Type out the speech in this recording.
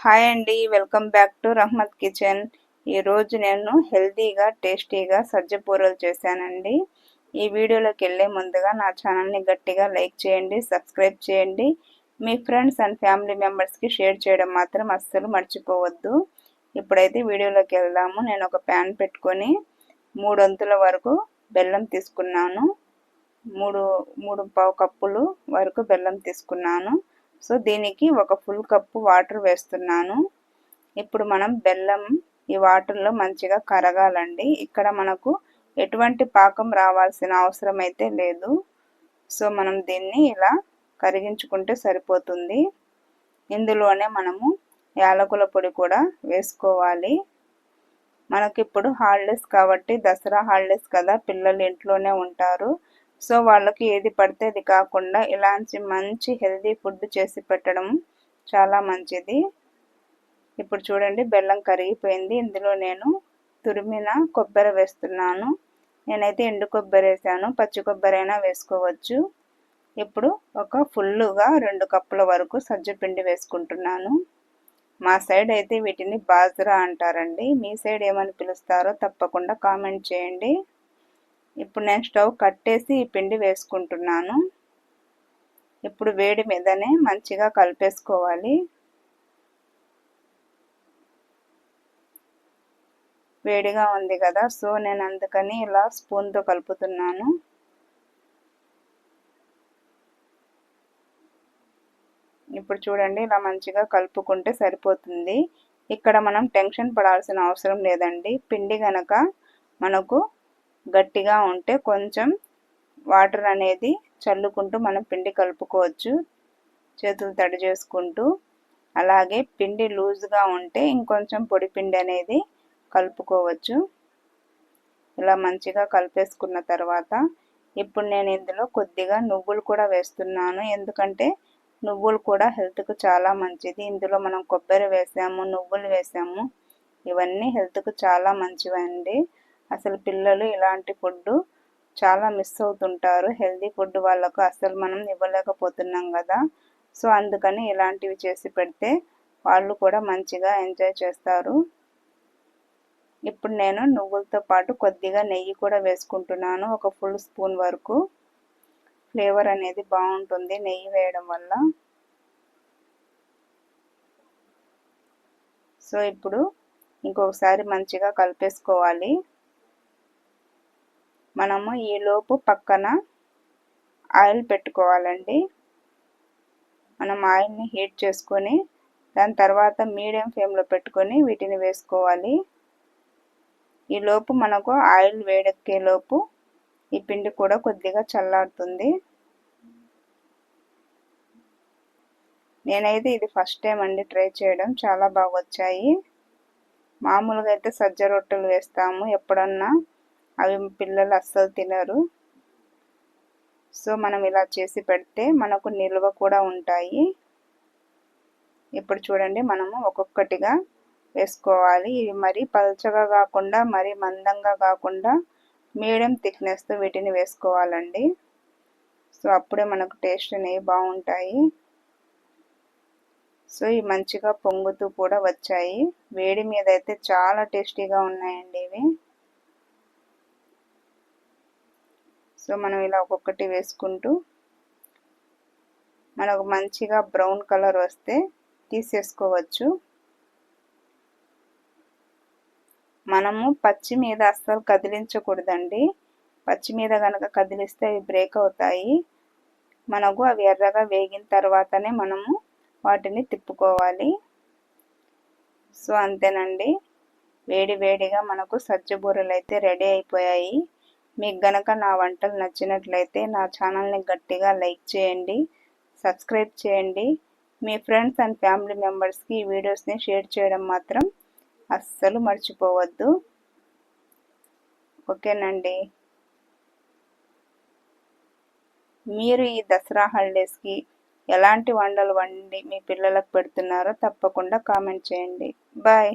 Hi అండి, welcome back to Rahmat kitchen. ఈరోజు నేను హెల్తీగా టేస్టీగా సజ్జ బూరెలు చేశానండి. ఈ వీడియోలోకి వెళ్ళే ముందుగా నా ఛానల్ని గట్టిగా లైక్ చేయండి, సబ్స్క్రైబ్ చేయండి. మీ ఫ్రెండ్స్ అండ్ ఫ్యామిలీ మెంబర్స్కి షేర్ చేయడం మాత్రం అస్సలు మర్చిపోవద్దు. ఇప్పుడైతే వీడియోలోకి వెళ్దాము. నేను ఒక ప్యాన్ పెట్టుకొని 3 వంతుల వరకు బెల్లం తీసుకున్నాను. మూడు పావు కప్పులు వరకు బెల్లం తీసుకున్నాను. సో దీనికి ఒక ఫుల్ కప్పు వాటర్ వేస్తున్నాను. ఇప్పుడు మనం బెల్లం ఈ వాటర్లో మంచిగా కరగాలండి. ఇక్కడ మనకు ఎటువంటి పాకం రావాల్సిన అవసరం అయితే లేదు. సో మనం దీన్ని ఇలా కరిగించుకుంటే సరిపోతుంది. ఇందులోనే మనము యాలకుల పొడి కూడా వేసుకోవాలి. మనకిప్పుడు హాలిడేస్ కాబట్టి, దసరా హాలిడేస్ కదా, పిల్లలు ఇంట్లోనే ఉంటారు. సో వాళ్ళకి ఏది పడితే అది కాకుండా ఇలాంటి మంచి హెల్తీ ఫుడ్ చేసి పెట్టడం చాలా మంచిది. ఇప్పుడు చూడండి, బెల్లం కరిగిపోయింది. ఇందులో నేను తురిమిన కొబ్బరి వేస్తున్నాను. నేనైతే ఎండు కొబ్బరి వేసాను, పచ్చి కొబ్బరి అయినా వేసుకోవచ్చు. ఇప్పుడు ఒక ఫుల్లుగా 2 కప్పుల వరకు సజ్జపిండి వేసుకుంటున్నాను. మా సైడ్ అయితే వీటిని బాజ్రా అంటారండి. మీ సైడ్ ఏమని పిలుస్తారో తప్పకుండా కామెంట్ చేయండి. ఇప్పుడు నేను స్టవ్ కట్టేసి ఈ పిండి వేసుకుంటున్నాను. ఇప్పుడు వేడి మీదనే మంచిగా కలిపేసుకోవాలి. వేడిగా ఉంది కదా, సో నేను అందుకని ఇలా స్పూన్తో కలుపుతున్నాను. ఇప్పుడు చూడండి, ఇలా మంచిగా కలుపుకుంటే సరిపోతుంది. ఇక్కడ మనం టెన్షన్ పడాల్సిన అవసరం లేదండి. పిండి గనక మనకు గట్టిగా ఉంటే కొంచెం వాటర్ అనేది చల్లుకుంటూ మనం పిండి కలుపుకోవచ్చు, చేతులు తడి చేసుకుంటూ. అలాగే పిండి లూజ్గా ఉంటే ఇంకొంచెం పొడి పిండి అనేది కలుపుకోవచ్చు. ఇలా మంచిగా కలిపేసుకున్న తర్వాత ఇప్పుడు నేను ఇందులో కొద్దిగా నువ్వులు కూడా వేస్తున్నాను. ఎందుకంటే నువ్వులు కూడా హెల్త్కు చాలా మంచిది. ఇందులో మనం కొబ్బరి వేసాము, నువ్వులు వేసాము. ఇవన్నీ హెల్త్కు చాలా మంచివండి. అసలు పిల్లలు ఇలాంటి ఫుడ్ చాలా మిస్ అవుతుంటారు. హెల్తీ ఫుడ్ వాళ్ళకు అసలు మనం ఇవ్వలేకపోతున్నాం కదా. సో అందుకని ఇలాంటివి చేసి పెడితే వాళ్ళు కూడా మంచిగా ఎంజాయ్ చేస్తారు. ఇప్పుడు నేను నువ్వులతో పాటు కొద్దిగా నెయ్యి కూడా వేసుకుంటున్నాను, ఒక ఫుల్ స్పూన్ వరకు. ఫ్లేవర్ అనేది బాగుంటుంది నెయ్యి వేయడం వల్ల. సో ఇప్పుడు ఇంకొకసారి మంచిగా కలిపేసుకోవాలి. మనము ఈలోపు పక్కన ఆయిల్ పెట్టుకోవాలండి. మనం ఆయిల్ని హీట్ చేసుకొని దాని తర్వాత మీడియం ఫ్లేమ్లో పెట్టుకొని వీటిని వేసుకోవాలి. ఈలోపు మనకు ఆయిల్ వేడెక్కేలోపు ఈ పిండి కూడా కొద్దిగా చల్లారుతుంది. నేనైతే ఇది ఫస్ట్ టైం అండి ట్రై చేయడం, చాలా బాగా వచ్చాయి. మామూలుగా అయితే సజ్జ రొట్టెలు వేస్తాము ఎప్పుడన్నా, అవి పిల్లలు అస్సలు తినరు. సో మనం ఇలా చేసి పెడితే మనకు నిల్వ కూడా ఉంటాయి. ఇప్పుడు చూడండి, మనము ఒక్కొక్కటిగా వేసుకోవాలి. ఇవి మరీ పల్చగా కాకుండా మరీ మందంగా కాకుండా మీడియం థిక్నెస్తో వీటిని వేసుకోవాలండి. సో అప్పుడే మనకు టేస్ట్ అనేవి బాగుంటాయి. సో ఇవి మంచిగా పొంగుతూ కూడా వచ్చాయి. వేడి మీద అయితే చాలా టేస్టీగా ఉన్నాయండి ఇవి. సో మనం ఇలా ఒక్కొక్కటి వేసుకుంటూ మనకు మంచిగా బ్రౌన్ కలర్ వస్తే తీసేసుకోవచ్చు. మనము పచ్చి మీద అస్సలు కదిలించకూడదండి. పచ్చి మీద కనుక కదిలిస్తే అవి బ్రేక్ అవుతాయి. మనకు అవి ఎర్రగా వేగిన తర్వాతనే మనము వాటిని తిప్పుకోవాలి. సో అంతేనండి, వేడి వేడిగా మనకు సజ్జ బూరెలు అయితే రెడీ అయిపోయాయి. మీకు గనక నా వంటలు నచ్చినట్లయితే నా ఛానల్ని గట్టిగా లైక్ చేయండి, సబ్స్క్రైబ్ చేయండి. మీ ఫ్రెండ్స్ అండ్ ఫ్యామిలీ మెంబర్స్కి ఈ వీడియోస్ని షేర్ చేయడం మాత్రం అస్సలు మర్చిపోవద్దు. ఓకేనండి. మీరు ఈ దసరా హాలిడేస్కి ఎలాంటి వంటలు వండి మీ పిల్లలకు పెడుతున్నారో తప్పకుండా కామెంట్ చేయండి. బాయ్.